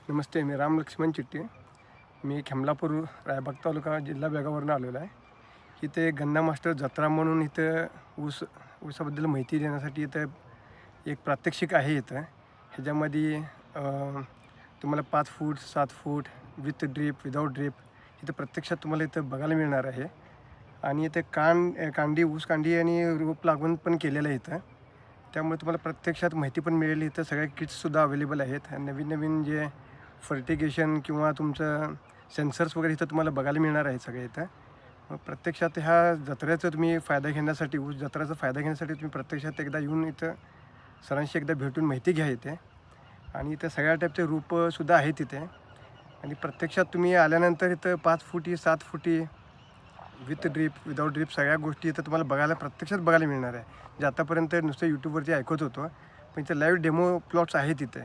नमस्ते. मी राम लक्ष्मण चिट्टी. मी खेमलापूर रायबाग तालुका जिल्हा बेळगाववरून आलेलो आहे. इथे गन्ना मास्टर जत्रा म्हणून इथं ऊसाबद्दल माहिती देण्यासाठी इथं एक प्रात्यक्षिक आहे. इथं ह्याच्यामध्ये तुम्हाला 5 फूट 7 फूट विथ ड्रीप विदाऊट ड्रीप इथं प्रत्यक्षात तुम्हाला इथं बघायला मिळणार आहे. आणि इथे कांडी ऊस कांडी आणि रोप लागवण पण केलेलं आहे इथं. त्यामुळे तुम्हाला प्रत्यक्षात माहिती पण मिळेल. इथं सगळ्या किट्ससुद्धा अवेलेबल आहेत. नवीन नवीन जे फर्टिगेशन किंवा तुमचं सेन्सर्स वगैरे इथं तुम्हाला बघायला मिळणार आहे सगळे इथं. मग प्रत्यक्षात ह्या जत्रेचा तुम्ही फायदा घेण्यासाठी ऊस जत्रेचा फायदा घेण्यासाठी तुम्ही प्रत्यक्षात एकदा येऊन इथं सरांशी एकदा भेटून माहिती घ्या इथे. आणि इथं सगळ्या टाईपचे रोपंसुद्धा आहेत इथे. आणि प्रत्यक्षात तुम्ही आल्यानंतर इथं 5 फुटी 7 फुटी विथ ड्रीप विदाऊट ड्रीप सगळ्या गोष्टी इथं तुम्हाला प्रत्यक्षात बघायला मिळणार आहे. जे आतापर्यंत नुसतं यूट्यूबवरती ऐकत होतो, पण इथं लाईव्ह डेमो प्लॉट्स आहेत इथे.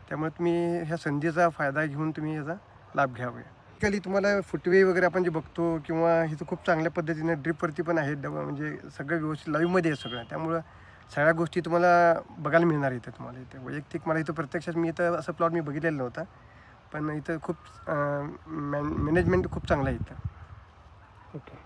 त्यामुळे तुम्ही ह्या संधीचा फायदा घेऊन तुम्ही याचा लाभ घ्यावे. बेसिकली तुम्हाला फुटवे वगैरे आपण जे बघतो किंवा इथं खूप चांगल्या पद्धतीने ड्रीपवरती पण आहेत. म्हणजे सगळं व्यवस्थित लाईव्हमध्ये आहे सगळं. त्यामुळं सगळ्या गोष्टी तुम्हाला बघायला मिळणार इथे तुम्हाला. इथे वैयक्तिक मला इथं प्रत्यक्षात मी इथं असं प्लॉट मी बघितलेलं नव्हता, पण इथं खूप मॅनेजमेंट खूप चांगलं आहे इथं. ओके.